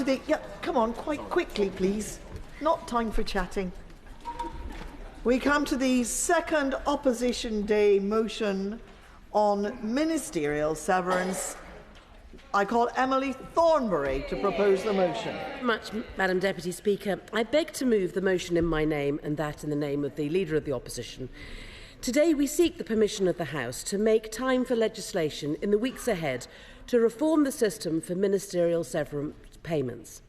Yeah, come on, quite quickly, please. Not time for chatting. We come to the second opposition day motion on ministerial severance. I call Emily Thornbury to propose the motion. Much, Madam Deputy Speaker. I beg to move the motion in my name and that in the name of the Leader of the Opposition. Today we seek the permission of the House to make time for legislation in the weeks ahead to reform the system for ministerial severance payments.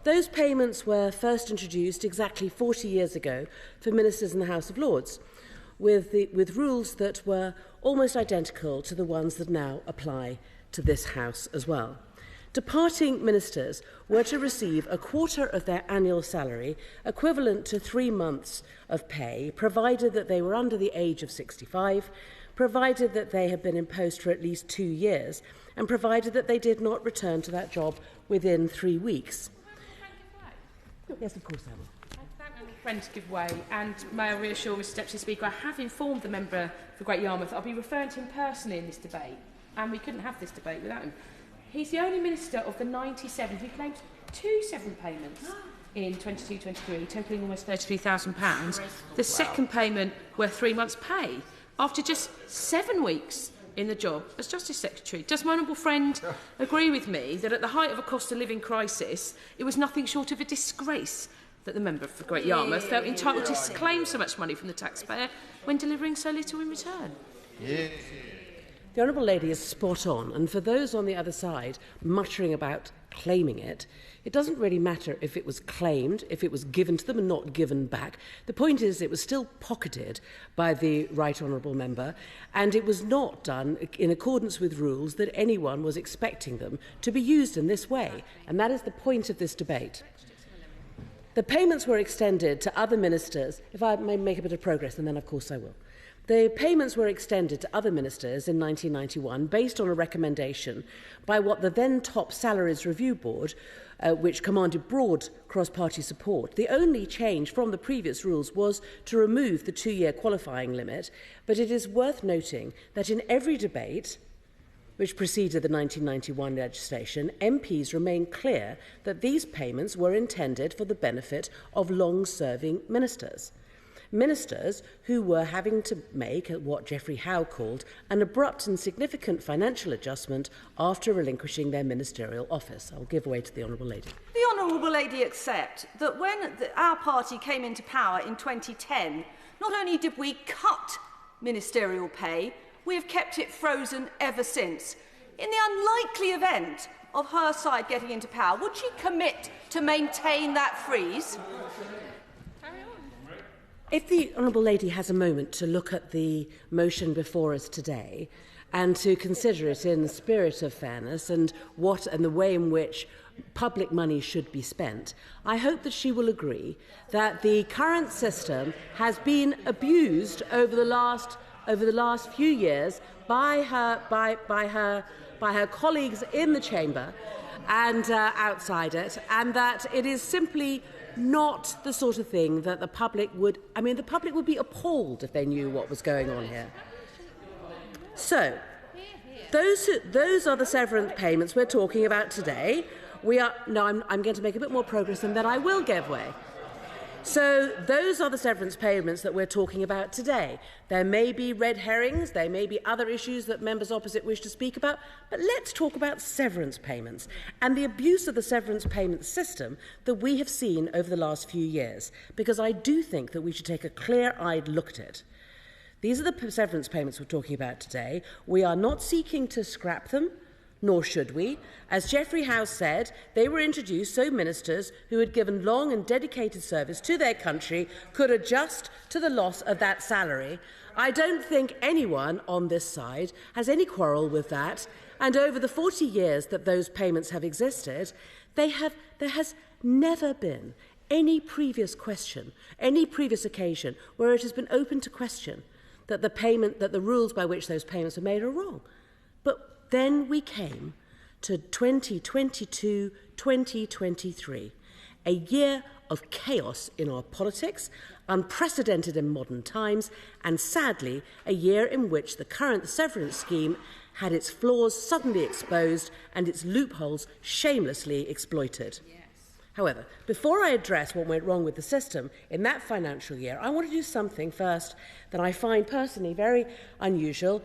Those payments were first introduced exactly 40 years ago for ministers in the House of Lords, with rules that were almost identical to the ones that now apply to this House as well. Departing ministers were to receive a quarter of their annual salary, equivalent to 3 months of pay, provided that they were under the age of 65, provided that they had been in post for at least 2 years, and provided that they did not return to that job within 3 weeks. Yes, of course I will. Friend to give way, and may I reassure Mr Deputy Speaker, I have informed the member for Great Yarmouth I'll be referring to him personally in this debate, and we couldn't have this debate without him. He's the only minister of the 97 who claimed 2 severance payments in 22-23, totalling almost £33,000. The second payment were 3 months' pay after just 7 weeks in the job as Justice Secretary. Does my honourable friend agree with me that at the height of a cost of living crisis, it was nothing short of a disgrace that the member for Great Yarmouth felt entitled to claim so much money from the taxpayer when delivering so little in return? The Honourable Lady is spot on, and for those on the other side muttering about claiming it, it doesn't really matter if it was claimed, if it was given to them and not given back. The point is it was still pocketed by the Right Honourable Member, and it was not done in accordance with rules that anyone was expecting them to be used in this way, and that is the point of this debate. The payments were extended to other ministers, if I may make a bit of progress, and then of course I will. The payments were extended to other ministers in 1991 based on a recommendation by what the then top Salaries Review Board, which commanded broad cross-party support. The only change from the previous rules was to remove the 2-year qualifying limit, but it is worth noting that in every debate which preceded the 1991 legislation, MPs remained clear that these payments were intended for the benefit of long-serving ministers. Ministers who were having to make what Geoffrey Howe called an abrupt and significant financial adjustment after relinquishing their ministerial office. I'll give way to the Honourable Lady. The Honourable Lady accept that when our party came into power in 2010, not only did we cut ministerial pay, we have kept it frozen ever since. In the unlikely event of her side getting into power, would she commit to maintain that freeze? If the Honourable Lady has a moment to look at the motion before us today and to consider it in the spirit of fairness and the way in which public money should be spent, I hope that she will agree that the current system has been abused over the last few years by her colleagues in the chamber and outside it, and that it is simply not the sort of thing that the public would... I mean, the public would be appalled if they knew what was going on here. So, those are the severance payments we're talking about today. I'm going to make a bit more progress and then I will give way. So those are the severance payments that we're talking about today. There may be red herrings, there may be other issues that members opposite wish to speak about, but let's talk about severance payments and the abuse of the severance payment system that we have seen over the last few years, because I do think that we should take a clear-eyed look at it. These are the severance payments we're talking about today. We are not seeking to scrap them, nor should we. As Geoffrey Howe said, they were introduced so ministers who had given long and dedicated service to their country could adjust to the loss of that salary. I don't think anyone on this side has any quarrel with that, and over the 40 years that those payments have existed, there has never been any previous question, any previous occasion where it has been open to question that the rules by which those payments are made are wrong. But then we came to 2022-2023, a year of chaos in our politics, unprecedented in modern times, and sadly, a year in which the current severance scheme had its flaws suddenly exposed and its loopholes shamelessly exploited. However, before I address what went wrong with the system in that financial year, I want to do something first that I find personally very unusual,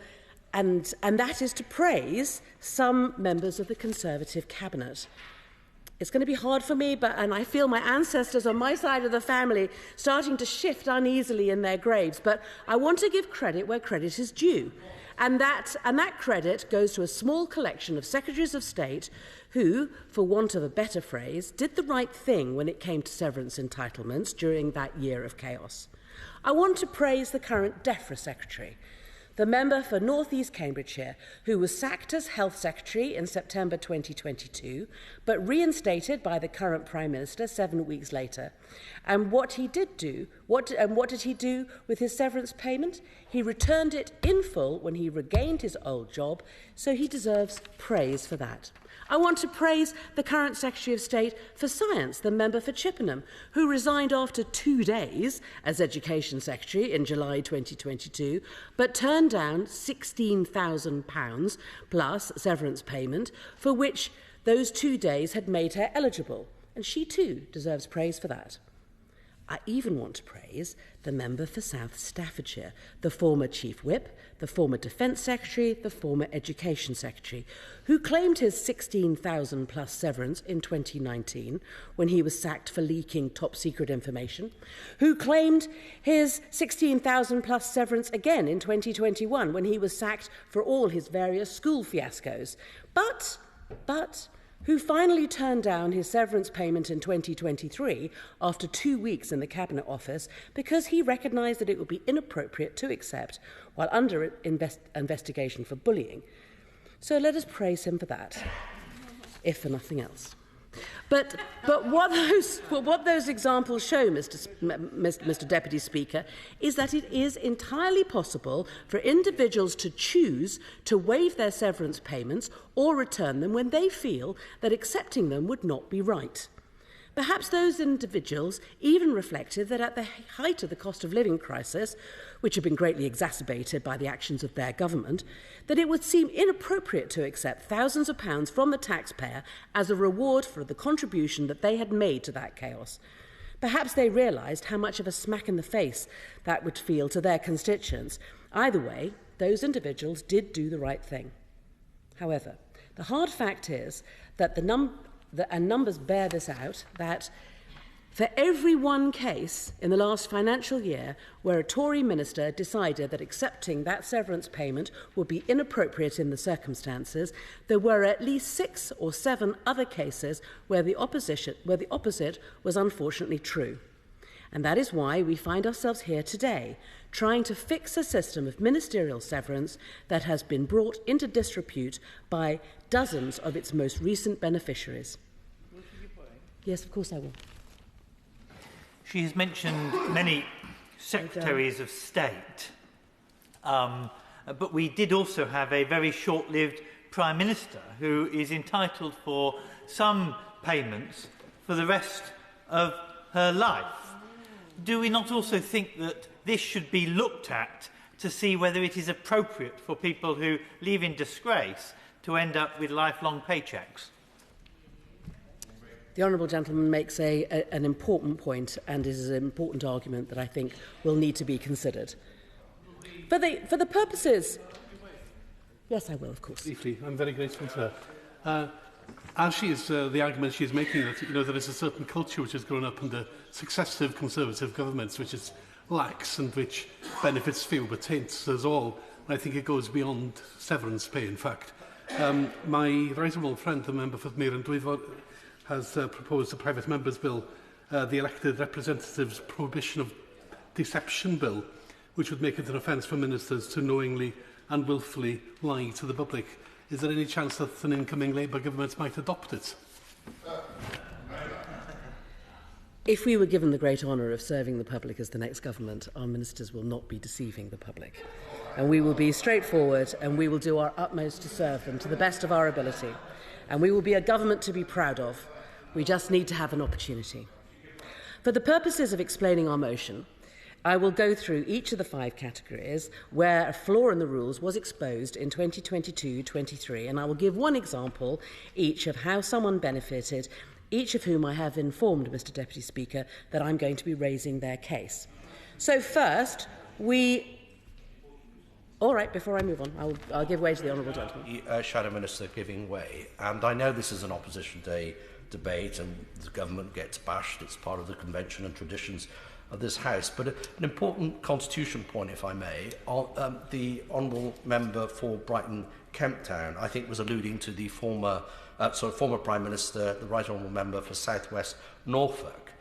and that is to praise some members of the Conservative Cabinet. It's going to be hard for me, and I feel my ancestors on my side of the family starting to shift uneasily in their graves, but I want to give credit where credit is due. And that credit goes to a small collection of Secretaries of State who, for want of a better phrase, did the right thing when it came to severance entitlements during that year of chaos. I want to praise the current DEFRA Secretary, the member for North East Cambridgeshire, who was sacked as Health Secretary in September 2022, but reinstated by the current Prime Minister 7 weeks later. And what did he do with his severance payment? He returned it in full when he regained his old job, so he deserves praise for that. I want to praise the current Secretary of State for Science, the member for Chippenham, who resigned after 2 days as Education Secretary in July 2022, but turned down £16,000 plus severance payment, for which those 2 days had made her eligible. And she too deserves praise for that. I even want to praise the member for South Staffordshire, the former Chief Whip, the former Defence Secretary, the former Education Secretary, who claimed his £16,000 plus severance in 2019 when he was sacked for leaking top-secret information, who claimed his £16,000 plus severance again in 2021 when he was sacked for all his various school fiascos, but who finally turned down his severance payment in 2023 after 2 weeks in the Cabinet Office because he recognised that it would be inappropriate to accept while under investigation for bullying. So let us praise him for that, if for nothing else. But what those examples show, Mr. Deputy Speaker, is that it is entirely possible for individuals to choose to waive their severance payments or return them when they feel that accepting them would not be right. Perhaps those individuals even reflected that at the height of the cost of living crisis, which had been greatly exacerbated by the actions of their government, that it would seem inappropriate to accept thousands of pounds from the taxpayer as a reward for the contribution that they had made to that chaos. Perhaps they realised how much of a smack in the face that would feel to their constituents. Either way, those individuals did do the right thing. However, the hard fact is that and numbers bear this out, that for every one case in the last financial year where a Tory minister decided that accepting that severance payment would be inappropriate in the circumstances, there were at least 6 or 7 other cases where the opposite was unfortunately true. And that is why we find ourselves here today, trying to fix a system of ministerial severance that has been brought into disrepute by dozens of its most recent beneficiaries. Yes, of course I will. She has mentioned many secretaries of state, but we did also have a very short-lived Prime Minister who is entitled for some payments for the rest of her life. Do we not also think that this should be looked at to see whether it is appropriate for people who leave in disgrace to end up with lifelong paychecks? The honourable gentleman makes an important point, and is an important argument that I think will need to be considered. For the purposes... Yes, I will, of course. Briefly, I'm very grateful to her. As she is, the argument she is making that there is a certain culture which has grown up under successive Conservative governments, which is lax and which benefits few but taints us all. I think it goes beyond severance pay, in fact. My right honourable friend, the member for Mere and Dwyfor, has proposed a private member's bill, the Elected Representatives Prohibition of Deception Bill, which would make it an offence for ministers to knowingly and wilfully lie to the public. Is there any chance that an incoming Labour government might adopt it? If we were given the great honour of serving the public as the next government, our ministers will not be deceiving the public. And we will be straightforward, and we will do our utmost to serve them to the best of our ability. And we will be a government to be proud of. We just need to have an opportunity. For the purposes of explaining our motion, I will go through each of the 5 categories where a flaw in the rules was exposed in 2022-23, and I will give one example each of how someone benefited, each of whom I have informed, Mr Deputy Speaker, that I'm going to be raising their case. So first, all right, before I move on, I'll give way to the Honourable Gentleman. The Shadow Minister giving way, and I know this is an Opposition Day debate and the government gets bashed, it's part of the convention and traditions of this House, but an important constitution point, if I may, the Honourable Member for Brighton Kemp Town, I think, was alluding to the former Prime Minister, the Right Honourable Member for South West Norfolk.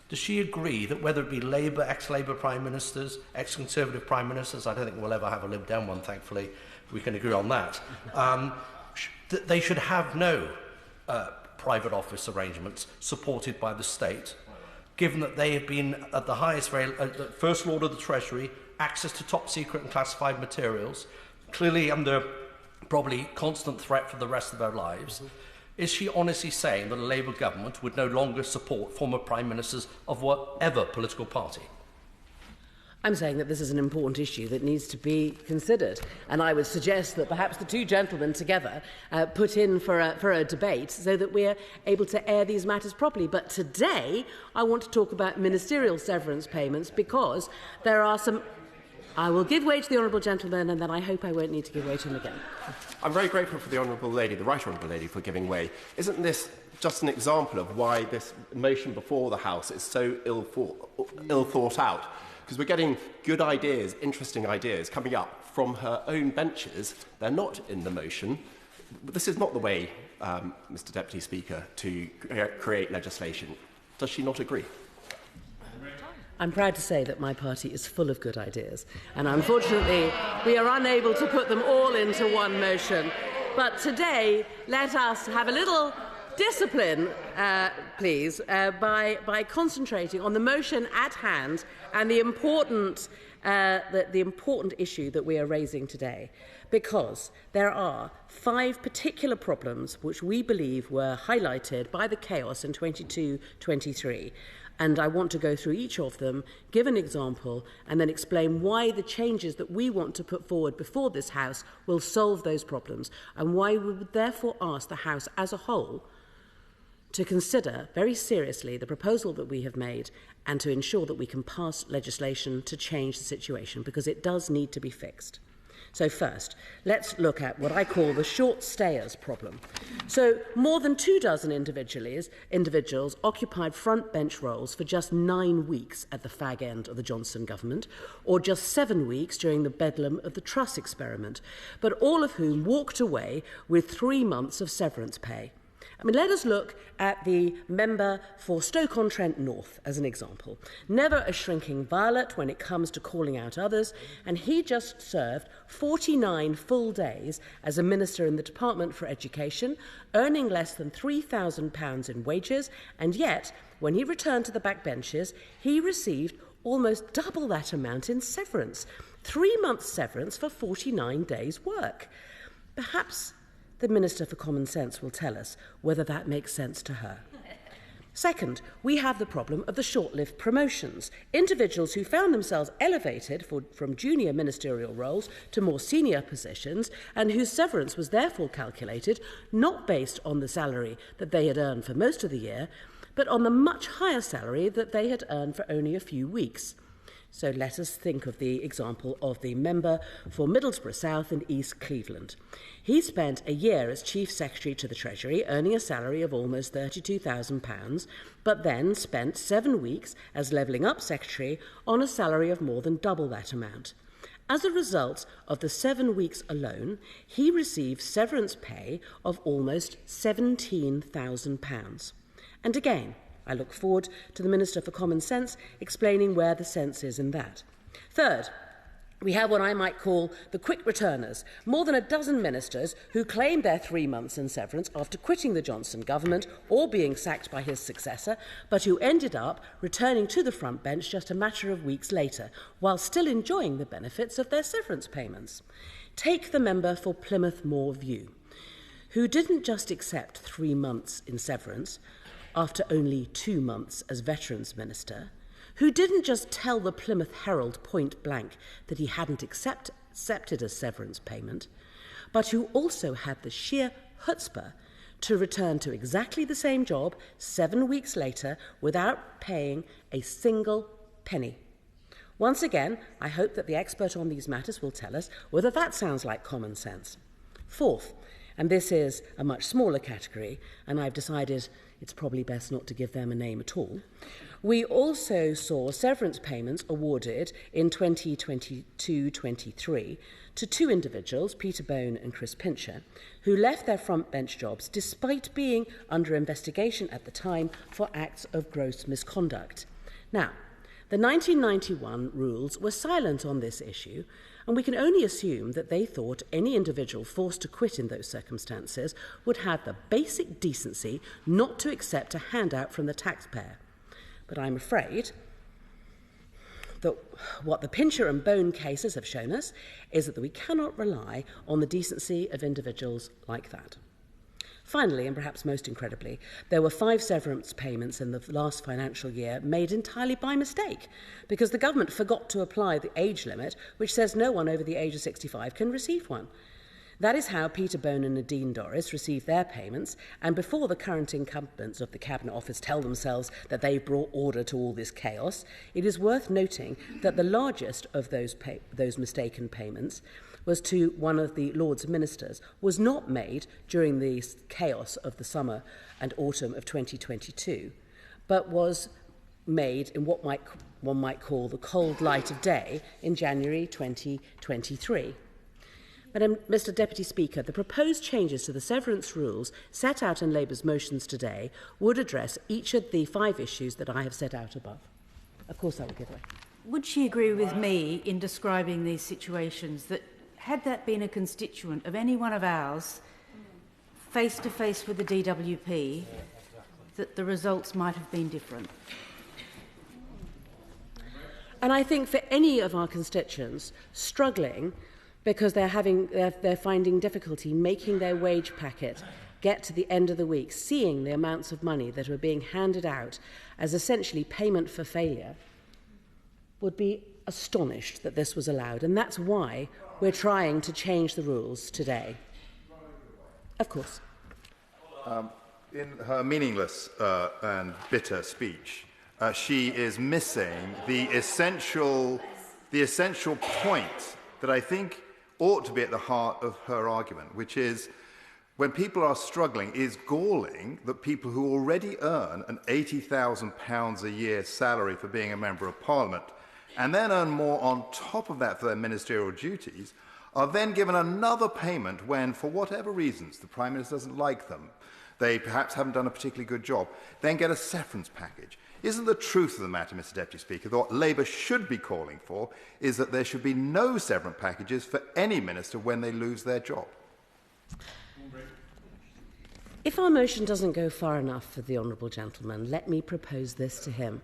Does she agree that whether it be Labour, ex-Labour Prime Ministers, ex-Conservative Prime Ministers, I don't think we'll ever have a Lib Dem one, thankfully, we can agree on that, that they should have no private office arrangements supported by the state, given that they have been at the highest, First Lord of the Treasury, access to top secret and classified materials, clearly under probably constant threat for the rest of their lives. Is she honestly saying that a Labour government would no longer support former Prime Ministers of whatever political party? I'm saying that this is an important issue that needs to be considered, and I would suggest that perhaps the 2 gentlemen together put in for a debate so that we're able to air these matters properly. But today, I want to talk about ministerial severance payments because there are some... I will give way to the Honourable Gentleman, and then I hope I won't need to give way to him again. I'm very grateful for the Honourable Lady, the Right Honourable Lady, for giving way. Isn't this just an example of why this motion before the House is so ill thought out? Because we're getting good ideas, interesting ideas coming up from her own benches. They're not in the motion. This is not the way, Mr Deputy Speaker, to create legislation. Does she not agree? I'm proud to say that my party is full of good ideas, and unfortunately we are unable to put them all into one motion. But today, let us have a little discipline, please, by concentrating on the motion at hand and the important issue that we are raising today, because there are 5 particular problems which we believe were highlighted by the chaos in 22-23. And I want to go through each of them, give an example, and then explain why the changes that we want to put forward before this House will solve those problems, and why we would therefore ask the House as a whole to consider very seriously the proposal that we have made and to ensure that we can pass legislation to change the situation, because it does need to be fixed. So first, let's look at what I call the short stayers problem. So more than 24 individuals occupied front bench roles for just 9 weeks at the fag end of the Johnson government, or just 7 weeks during the bedlam of the Truss experiment, but all of whom walked away with 3 months of severance pay. I mean, let us look at the member for Stoke-on-Trent North as an example. Never a shrinking violet when it comes to calling out others, and he just served 49 full days as a minister in the Department for Education, earning less than £3,000 in wages, and yet, when he returned to the backbenches, he received almost double that amount in severance. 3 months severance for 49 days' work. Perhaps the Minister for Common Sense will tell us whether that makes sense to her. Second, we have the problem of the short-lived promotions. Individuals who found themselves elevated from junior ministerial roles to more senior positions, and whose severance was therefore calculated not based on the salary that they had earned for most of the year, but on the much higher salary that they had earned for only a few weeks. So let us think of the example of the member for Middlesbrough South and East Cleveland. He spent a year as Chief Secretary to the Treasury, earning a salary of almost £32,000, but then spent 7 weeks as Levelling Up Secretary on a salary of more than double that amount. As a result of the 7 weeks alone, he received severance pay of almost £17,000. And again, I look forward to the Minister for Common Sense explaining where the sense is in that. Third, we have what I might call the quick returners, more than a dozen ministers who claimed their 3 months in severance after quitting the Johnson government or being sacked by his successor, but who ended up returning to the front bench just a matter of weeks later, while still enjoying the benefits of their severance payments. Take the member for Plymouth Moor View, who didn't just accept 3 months in severance, after only 2 months as Veterans Minister, who didn't just tell the Plymouth Herald point blank that he hadn't accepted a severance payment, but who also had the sheer chutzpah to return to exactly the same job 7 weeks later without paying a single penny. Once again, I hope that the expert on these matters will tell us whether that sounds like common sense. Fourth, and this is a much smaller category, and I've decided it's probably best not to give them a name at all, we also saw severance payments awarded in 2022-23 to two individuals, Peter Bone and Chris Pincher, who left their front bench jobs despite being under investigation at the time for acts of gross misconduct. Now, the 1991 rules were silent on this issue, and we can only assume that they thought any individual forced to quit in those circumstances would have the basic decency not to accept a handout from the taxpayer. But I'm afraid that what the Pincher and Bone cases have shown us is that we cannot rely on the decency of individuals like that. Finally, and perhaps most incredibly, there were 5 severance payments in the last financial year made entirely by mistake, because the government forgot to apply the age limit, which says no one over the age of 65 can receive one. That is how Peter Bone and Nadine Dorris received their payments, and before the current incumbents of the Cabinet Office tell themselves that they brought order to all this chaos, it is worth noting that the largest of those mistaken payments was to one of the Lords Ministers, was not made during the chaos of the summer and autumn of 2022, but was made in what one might call the cold light of day in January 2023. Mr. Deputy Speaker, the proposed changes to the severance rules set out in Labour's motions today would address each of the 5 issues that I have set out above. Of course, I will give way. Would she agree with me in describing these situations that had that been a constituent of any one of ours, face to face with the DWP, that the results might have been different? And I think for any of our constituents struggling because they're finding difficulty making their wage packet get to the end of the week, seeing the amounts of money that are being handed out as essentially payment for failure, would be astonished that this was allowed. And that's why we're trying to change the rules today. Of course. In her meaningless and bitter speech, she is missing the essential point that I think ought to be at the heart of her argument, which is when people are struggling, is galling that people who already earn an £80,000 a year salary for being a Member of Parliament and then earn more on top of that for their ministerial duties are then given another payment when, for whatever reasons, the Prime Minister doesn't like them, they perhaps haven't done a particularly good job, then get a severance package. Isn't the truth of the matter, Mr. Deputy Speaker, that what Labour should be calling for is that there should be no severance packages for any minister when they lose their job? If our motion doesn't go far enough for the honourable gentleman, let me propose this to him,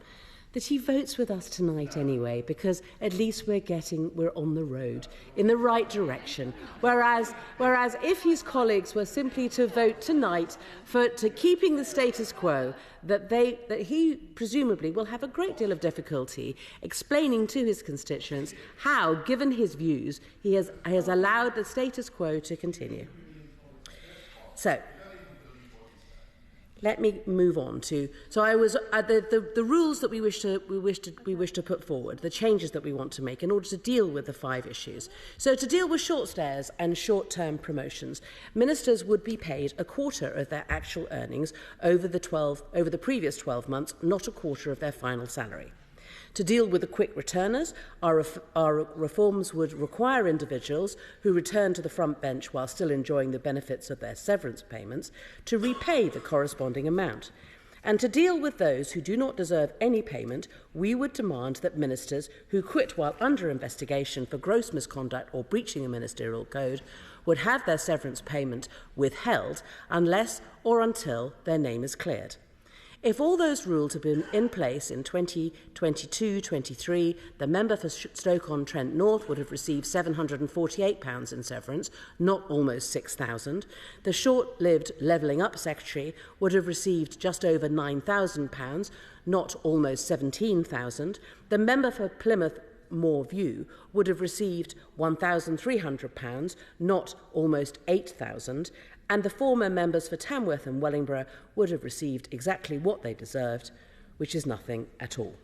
that he votes with us tonight anyway, because at least we're on the road in the right direction. Whereas if his colleagues were simply to vote tonight to keeping the status quo, that he presumably will have a great deal of difficulty explaining to his constituents how, given his views, he has allowed the status quo to continue. So, let me move on to. So I was the rules that we wish to put forward, the changes that we want to make in order to deal with the 5 issues. So to deal with short stays and short-term promotions, ministers would be paid a quarter of their actual earnings over the previous 12 months, not a quarter of their final salary. To deal with the quick returners, our reforms would require individuals who return to the front bench while still enjoying the benefits of their severance payments to repay the corresponding amount. And to deal with those who do not deserve any payment, we would demand that ministers who quit while under investigation for gross misconduct or breaching a ministerial code would have their severance payment withheld unless or until their name is cleared. If all those rules had been in place in 2022-23, the member for Stoke-on-Trent North would have received £748 in severance, not almost £6,000. The short-lived Levelling Up secretary would have received just over £9,000, not almost £17,000. The member for Plymouth Moorview would have received £1,300, not almost £8,000. And the former members for Tamworth and Wellingborough would have received exactly what they deserved, which is nothing at all.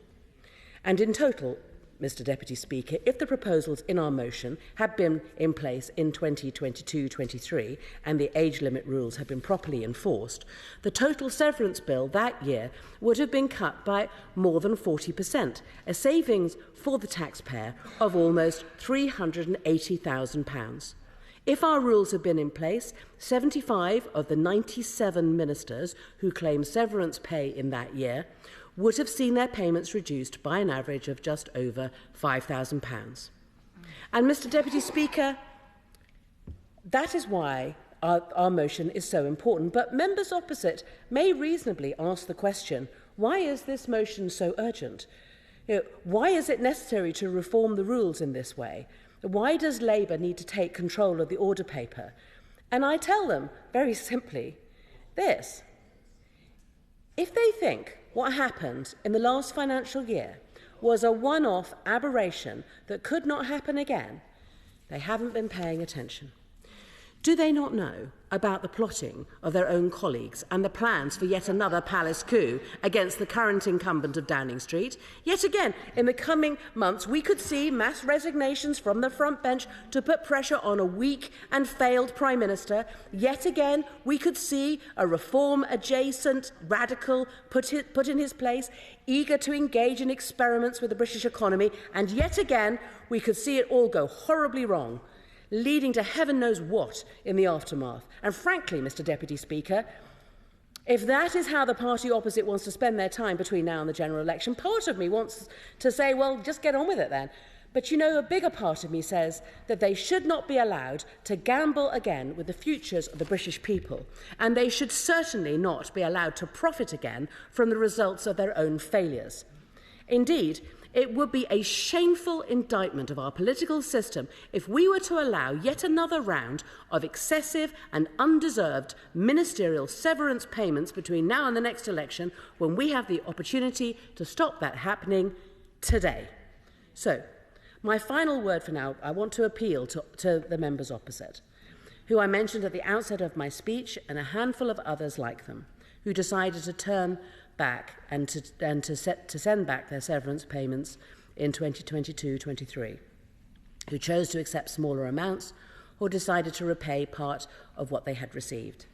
And in total, Mr Deputy Speaker, if the proposals in our motion had been in place in 2022-23 and the age limit rules had been properly enforced, the total severance bill that year would have been cut by more than 40%, a savings for the taxpayer of almost £380,000. If our rules had been in place, 75 of the 97 ministers who claimed severance pay in that year would have seen their payments reduced by an average of just over £5,000. And, Mr Deputy Speaker, that is why our motion is so important. But members opposite may reasonably ask the question, why is this motion so urgent? Why is it necessary to reform the rules in this way? Why does Labour need to take control of the order paper? And I tell them, very simply, this. If they think what happened in the last financial year was a one-off aberration that could not happen again, they haven't been paying attention. Do they not know about the plotting of their own colleagues and the plans for yet another palace coup against the current incumbent of Downing Street? Yet again, in the coming months, we could see mass resignations from the front bench to put pressure on a weak and failed Prime Minister. Yet again, we could see a reform-adjacent radical put in his place, eager to engage in experiments with the British economy. And yet again, we could see it all go horribly wrong, leading to heaven knows what in the aftermath. And frankly, Mr Deputy Speaker, if that is how the party opposite wants to spend their time between now and the general election, part of me wants to say, well, just get on with it then. But you know, a bigger part of me says that they should not be allowed to gamble again with the futures of the British people, and they should certainly not be allowed to profit again from the results of their own failures. Indeed, it would be a shameful indictment of our political system if we were to allow yet another round of excessive and undeserved ministerial severance payments between now and the next election, when we have the opportunity to stop that happening today. So, my final word for now, I want to appeal to the members opposite, who I mentioned at the outset of my speech, and a handful of others like them, who decided to turn back and to send back their severance payments in 2022-23, who chose to accept smaller amounts or decided to repay part of what they had received.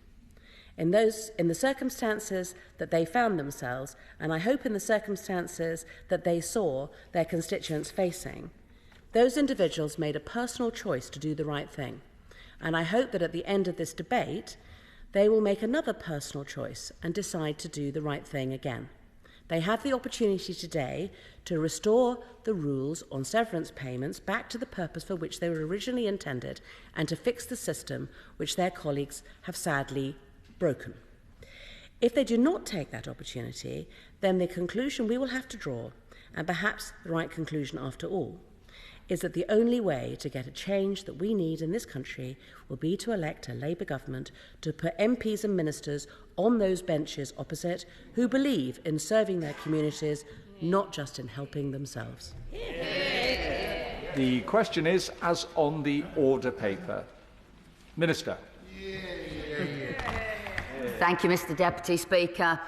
In the circumstances that they found themselves, and I hope in the circumstances that they saw their constituents facing, those individuals made a personal choice to do the right thing. And I hope that at the end of this debate, they will make another personal choice and decide to do the right thing again. They have the opportunity today to restore the rules on severance payments back to the purpose for which they were originally intended, and to fix the system which their colleagues have sadly broken. If they do not take that opportunity, then the conclusion we will have to draw, and perhaps the right conclusion after all, is that the only way to get a change that we need in this country will be to elect a Labour government to put MPs and ministers on those benches opposite who believe in serving their communities, not just in helping themselves. The question is, as on the order paper. Minister. Thank you, Mr Deputy Speaker.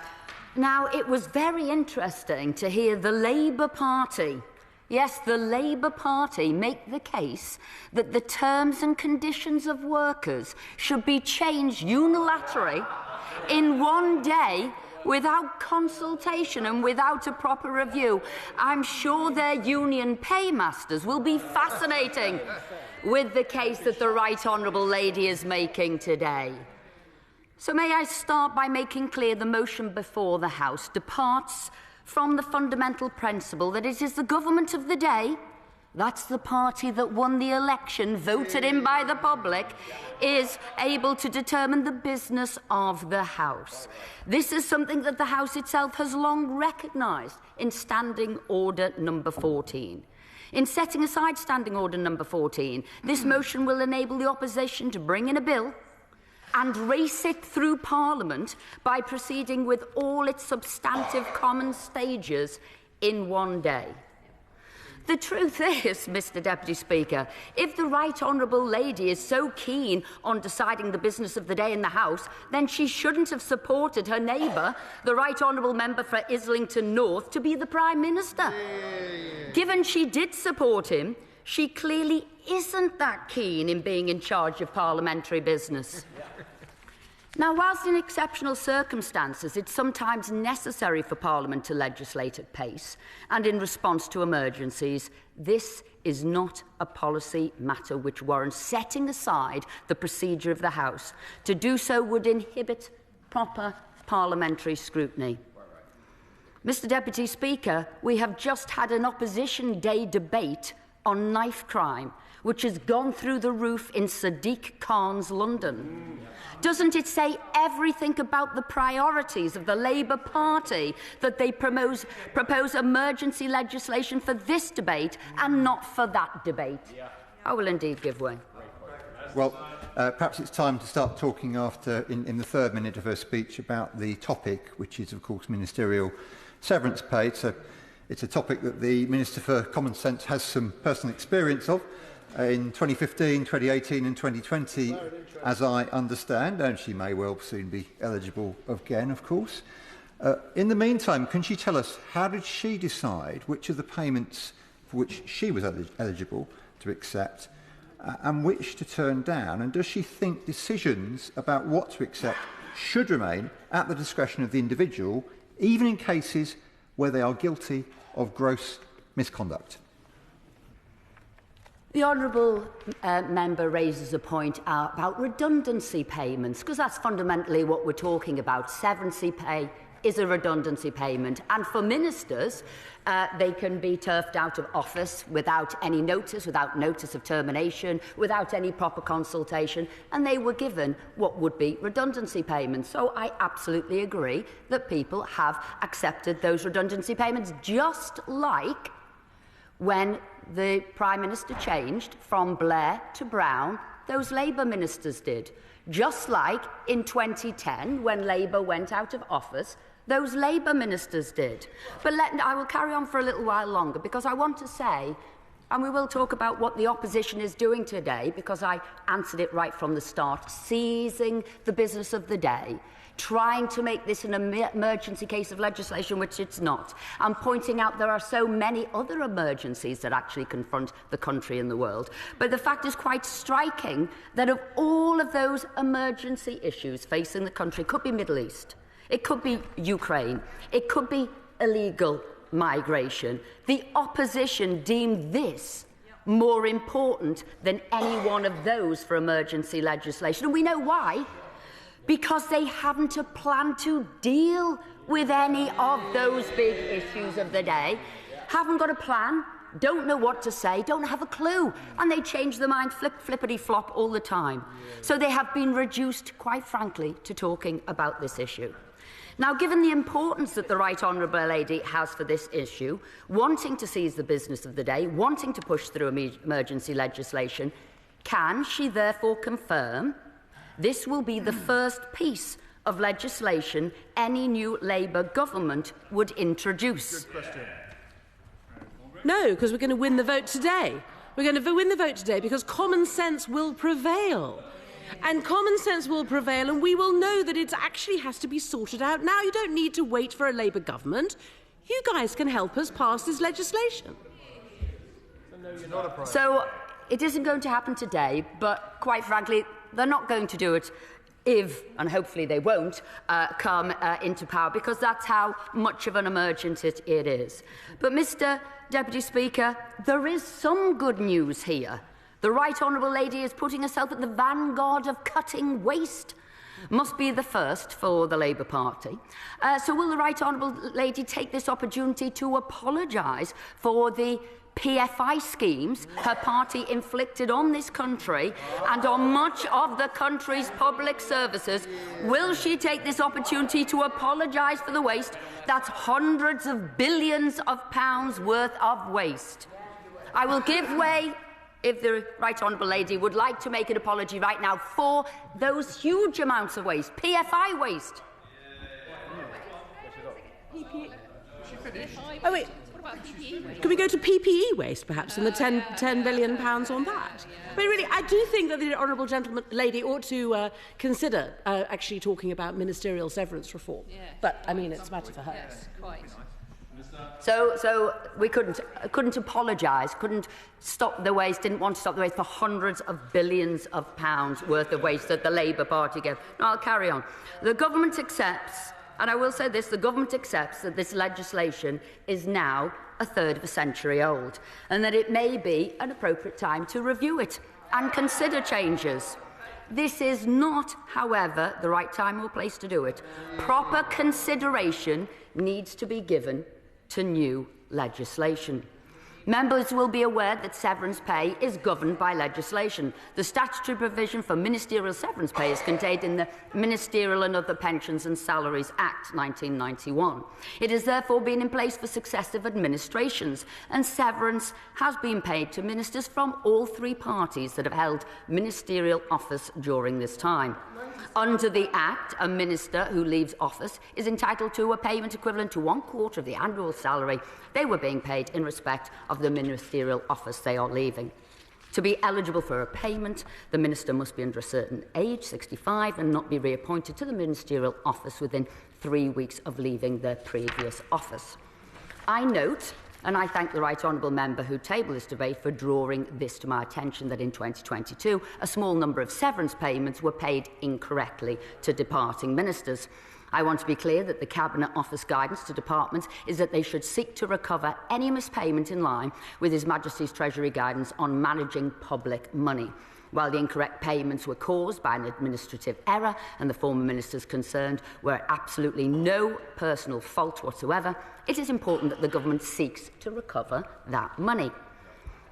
Now, it was very interesting to hear the Labour Party, yes, the Labour Party, make the case that the terms and conditions of workers should be changed unilaterally in one day without consultation and without a proper review. I'm sure their union paymasters will be fascinating with the case that the Right Honourable Lady is making today. So may I start by making clear the motion before the House departs from the fundamental principle that it is the government of the day that's the party that won the election, voted in by the public, is able to determine the business of the House. This is something that the House itself has long recognised in Standing Order number 14. In setting aside Standing Order number 14, this motion will enable the opposition to bring in a bill and race it through Parliament by proceeding with all its substantive common stages in one day. The truth is, Mr Deputy Speaker, if the Right Honourable Lady is so keen on deciding the business of the day in the House, then she shouldn't have supported her neighbour, the Right Honourable Member for Islington North, to be the Prime Minister. Given she did support him, she clearly isn't that keen in being in charge of parliamentary business. Now, whilst in exceptional circumstances it's sometimes necessary for Parliament to legislate at pace and in response to emergencies, this is not a policy matter which warrants setting aside the procedure of the House. To do so would inhibit proper parliamentary scrutiny. Mr Deputy Speaker, we have just had an Opposition Day debate on knife crime, which has gone through the roof in Sadiq Khan's London. Doesn't it say everything about the priorities of the Labour Party that they propose emergency legislation for this debate and not for that debate? I will indeed give way. Well, perhaps it's time to start talking in the third minute of her speech about the topic, which is, of course, ministerial severance pay. It's a topic that the Minister for Common Sense has some personal experience of. In 2015, 2018 and 2020, as I understand, and she may well soon be eligible again, of course. In the meantime, can she tell us how did she decide which of the payments for which she was eligible to accept and which to turn down? And does she think decisions about what to accept should remain at the discretion of the individual, even in cases where they are guilty of gross misconduct? The Honourable Member raises a point about redundancy payments, because that's fundamentally what we're talking about. Severance pay is a redundancy payment, and for ministers, they can be turfed out of office without any notice, without notice of termination, without any proper consultation, and they were given what would be redundancy payments. So I absolutely agree that people have accepted those redundancy payments, just like when the Prime Minister changed from Blair to Brown, those Labour ministers did. Just like in 2010, when Labour went out of office, those Labour ministers did. But I will carry on for a little while longer, because I want to say, and we will talk about what the opposition is doing today, because I answered it right from the start, seizing the business of the day, trying to make this an emergency case of legislation, which it's not, and pointing out there are so many other emergencies that actually confront the country and the world. But the fact is quite striking that of all of those emergency issues facing the country, it could be Middle East, it could be Ukraine, it could be illegal migration, the opposition deemed this more important than any one of those for emergency legislation. And we know why. Because they haven't a plan to deal with any of those big issues of the day, haven't got a plan, don't know what to say, don't have a clue, and they change their mind flippity-flop all the time. So they have been reduced, quite frankly, to talking about this issue. Now, given the importance that the Right Honourable Lady has for this issue, wanting to seize the business of the day, wanting to push through emergency legislation, can she therefore confirm this will be the first piece of legislation any new Labour government would introduce? No, because we're going to win the vote today. We're going to win the vote today because common sense will prevail. And common sense will prevail, and we will know that it actually has to be sorted out now. You don't need to wait for a Labour government. You guys can help us pass this legislation. So it isn't going to happen today, but quite frankly, they're not going to do it if, and hopefully they won't, come into power, because that's how much of an emergency it is. But, Mr Deputy Speaker, there is some good news here. The Right Honourable Lady is putting herself at the vanguard of cutting waste. Must be the first for the Labour Party. So will the Right Honourable Lady take this opportunity to apologise for the PFI schemes her party inflicted on this country and on much of the country's public services, will she take this opportunity to apologise for the waste? That's hundreds of billions of pounds worth of waste. I will give way if the Right Honourable Lady would like to make an apology right now for those huge amounts of waste, PFI waste. Oh, wait. Can we go to PPE waste, perhaps, and the £10 billion on that? But really, I do think that the Honourable Lady ought to consider actually talking about ministerial severance reform. Yeah. But, I mean, it's a matter for her. Yes, quite. So we couldn't apologise, couldn't stop the waste, didn't want to stop the waste for hundreds of billions of pounds worth of waste that the Labour Party gave. No, I'll carry on. The government accepts, and I will say this, the government accepts that this legislation is now a third of a century old, and that it may be an appropriate time to review it and consider changes. This is not, however, the right time or place to do it. Proper consideration needs to be given to new legislation. Members will be aware that severance pay is governed by legislation. The statutory provision for ministerial severance pay is contained in the Ministerial and Other Pensions and Salaries Act 1991. It has therefore been in place for successive administrations, and severance has been paid to ministers from all three parties that have held ministerial office during this time. Under the Act, a minister who leaves office is entitled to a payment equivalent to 1/4 of the annual salary they were being paid in respect of the ministerial office they are leaving. To be eligible for a payment, the minister must be under a certain age, 65, and not be reappointed to the ministerial office within 3 weeks of leaving their previous office. I note, and I thank the Right Honourable Member who tabled this debate for drawing this to my attention, that in 2022 a small number of severance payments were paid incorrectly to departing ministers. I want to be clear that the Cabinet Office guidance to departments is that they should seek to recover any mispayment in line with His Majesty's Treasury guidance on managing public money. While the incorrect payments were caused by an administrative error and the former ministers concerned were at absolutely no personal fault whatsoever, it is important that the government seeks to recover that money.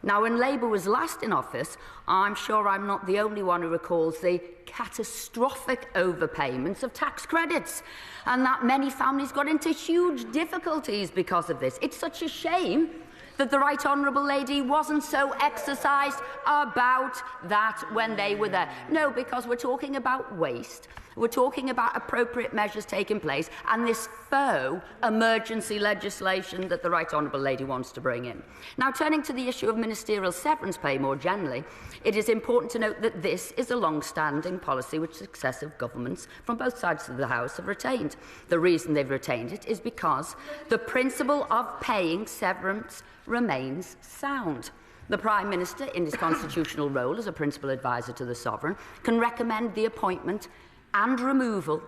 Now, when Labour was last in office, I'm sure I'm not the only one who recalls the catastrophic overpayments of tax credits, and that many families got into huge difficulties because of this. It's such a shame that the Right Honourable Lady wasn't so exercised about that when they were there. No, because we're talking about waste. We're talking about appropriate measures taking place and this faux emergency legislation that the Right Honourable Lady wants to bring in. Now, turning to the issue of ministerial severance pay more generally, it is important to note that this is a long-standing policy which successive governments from both sides of the House have retained. The reason they've retained it is because the principle of paying severance remains sound. The Prime Minister, in his constitutional role as a principal adviser to the Sovereign, can recommend the appointment and removal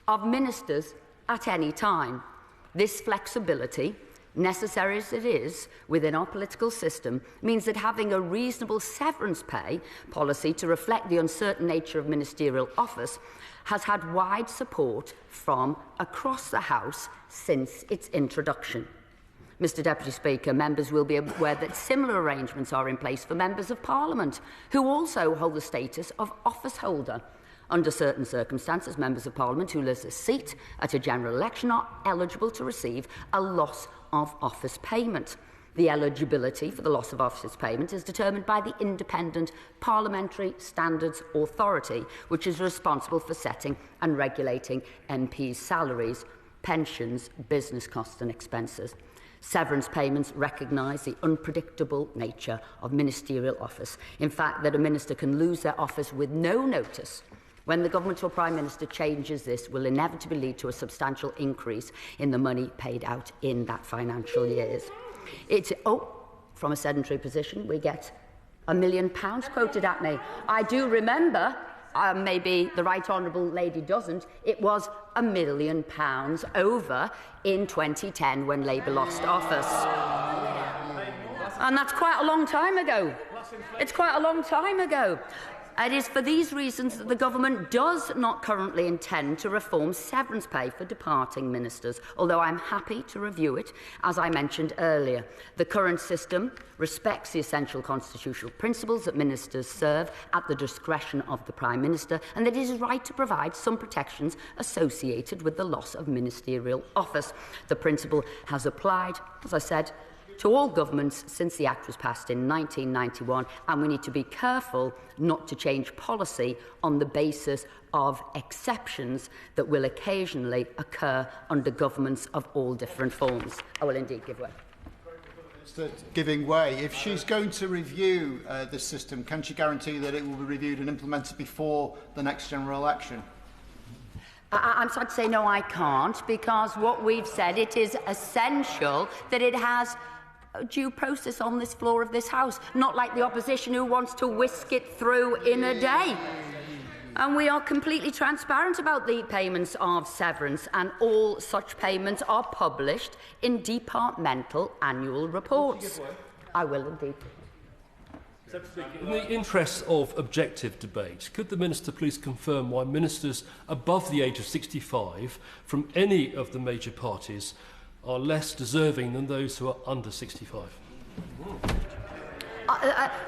of ministers at any time. This flexibility, necessary as it is within our political system, means that having a reasonable severance pay policy to reflect the uncertain nature of ministerial office has had wide support from across the House since its introduction. Mr Deputy Speaker, members will be aware that similar arrangements are in place for members of Parliament, who also hold the status of office holder. Under certain circumstances, members of Parliament who lose a seat at a general election are eligible to receive a loss of office payment. The eligibility for the loss of office payment is determined by the Independent Parliamentary Standards Authority, which is responsible for setting and regulating MPs' salaries, pensions, business costs and expenses. Severance payments recognise the unpredictable nature of ministerial office. In fact, that a minister can lose their office with no notice. When the Government or Prime Minister changes this, will inevitably lead to a substantial increase in the money paid out in that financial year. From a sedentary position, we get £1 million quoted at me. I do remember, maybe the Right Honourable Lady doesn't, it was £1 million over in 2010 when Labour lost office. And that's quite a long time ago. It's quite a long time ago. It is for these reasons that the government does not currently intend to reform severance pay for departing ministers, although I'm happy to review it, as I mentioned earlier. The current system respects the essential constitutional principles that ministers serve at the discretion of the Prime Minister, and that it is right to provide some protections associated with the loss of ministerial office. The principle has applied, as I said, to all governments since the Act was passed in 1991, and we need to be careful not to change policy on the basis of exceptions that will occasionally occur under governments of all different forms. I will indeed give way. Giving way. If she's going to review this system, can she guarantee that it will be reviewed and implemented before the next general election? I'm sorry to say no, I can't, because what we've said, it is essential that it has due process on this floor of this House, not like the opposition who wants to whisk it through in a day. And we are completely transparent about the payments of severance, and all such payments are published in departmental annual reports. I will indeed. In the interests of objective debate, could the Minister please confirm why ministers above the age of 65 from any of the major parties are less deserving than those who are under 65?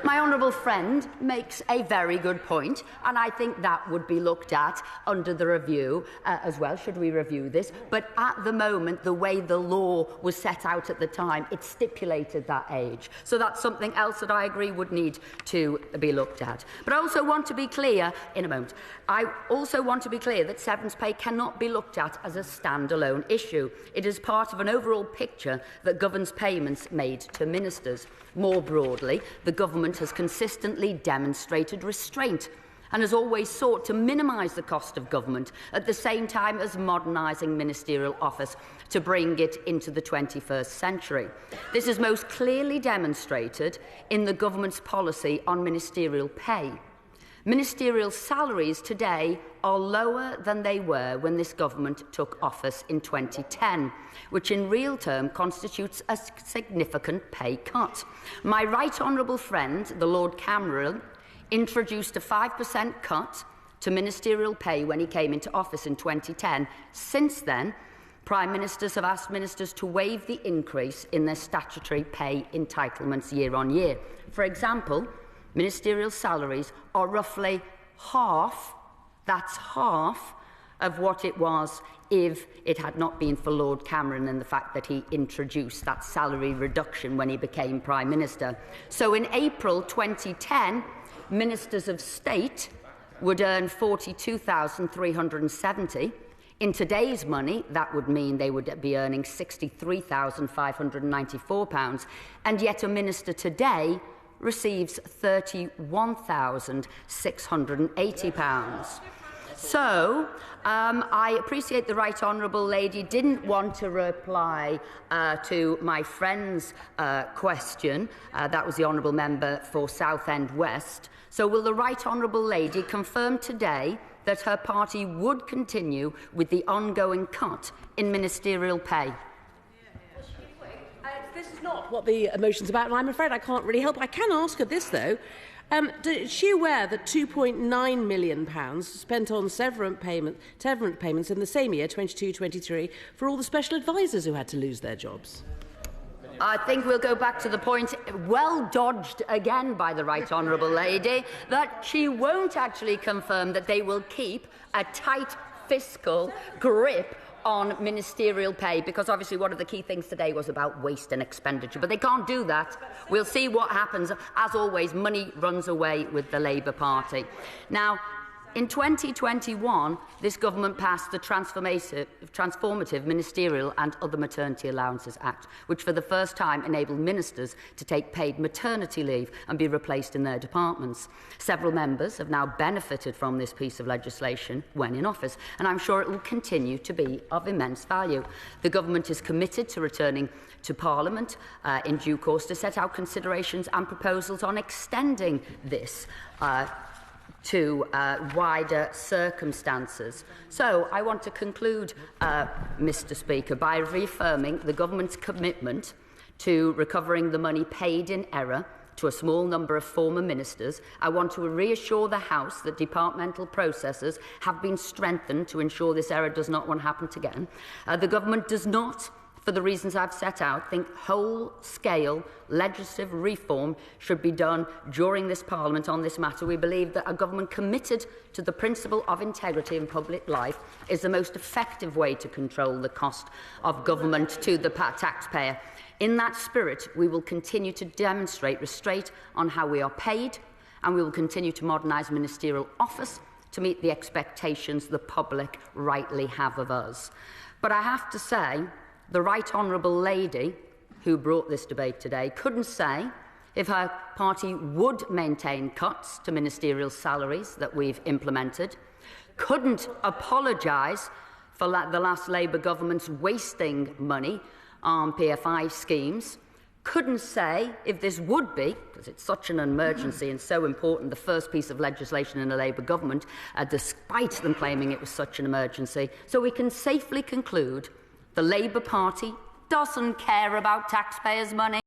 My honourable friend makes a very good point, and I think that would be looked at under the review as well, should we review this. But at the moment, the way the law was set out at the time, it stipulated that age. So that's something else that I agree would need to be looked at. But I also want to be clear, in a moment, I also want to be clear that severance pay cannot be looked at as a standalone issue. It is part of an overall picture that governs payments made to ministers. More broadly, the government has consistently demonstrated restraint and has always sought to minimise the cost of government at the same time as modernising ministerial office to bring it into the 21st century. This is most clearly demonstrated in the government's policy on ministerial pay. Ministerial salaries today are lower than they were when this government took office in 2010, which in real terms constitutes a significant pay cut. My right honourable friend, the Lord Cameron, introduced a 5% cut to ministerial pay when he came into office in 2010. Since then, Prime Ministers have asked ministers to waive the increase in their statutory pay entitlements year on year. For example, ministerial salaries are roughly half, that's half, of what it was if it had not been for Lord Cameron and the fact that he introduced that salary reduction when he became Prime Minister. So in April 2010, Ministers of State would earn £42,370. In today's money, that would mean they would be earning £63,594, and yet a minister today receives £31,680. So, I appreciate the Right Honourable Lady didn't want to reply to my friend's question. That was the Honourable Member for Southend West. So will the Right Honourable Lady confirm today that her party would continue with the ongoing cut in ministerial pay? This is not what the motion's about, and I'm afraid I can't really help. I can ask her this, though. Is she aware that £2.9 million spent on severance payments in the same year, 22-23, for all the special advisers who had to lose their jobs? I think we'll go back to the point, well dodged again by the Right Honourable Lady, that she won't actually confirm that they will keep a tight fiscal grip on ministerial pay, because obviously one of the key things today was about waste and expenditure. But they can't do that. We'll see what happens. As always, money runs away with the Labour Party. Now, in 2021, this government passed the Transformative Ministerial and Other Maternity Allowances Act, which for the first time enabled ministers to take paid maternity leave and be replaced in their departments. Several members have now benefited from this piece of legislation when in office, and I'm sure it will continue to be of immense value. The government is committed to returning to Parliament in due course to set out considerations and proposals on extending this to wider circumstances. So I want to conclude, Mr. Speaker, by reaffirming the government's commitment to recovering the money paid in error to a small number of former ministers, I want to reassure the House that departmental processes have been strengthened to ensure this error does not want to happen again. The government does not, for the reasons I've set out, think whole-scale legislative reform should be done during this Parliament on this matter. We believe that a government committed to the principle of integrity in public life is the most effective way to control the cost of government to the taxpayer. In that spirit, we will continue to demonstrate restraint on how we are paid, and we will continue to modernise ministerial office to meet the expectations the public rightly have of us. But I have to say, the Right Honourable Lady who brought this debate today couldn't say if her party would maintain cuts to ministerial salaries that we've implemented, couldn't apologise for the last Labour government's wasting money on PFI schemes, couldn't say if this would be, because it's such an emergency and so important, the first piece of legislation in a Labour government, despite them claiming it was such an emergency. So we can safely conclude the Labour Party doesn't care about taxpayers' money.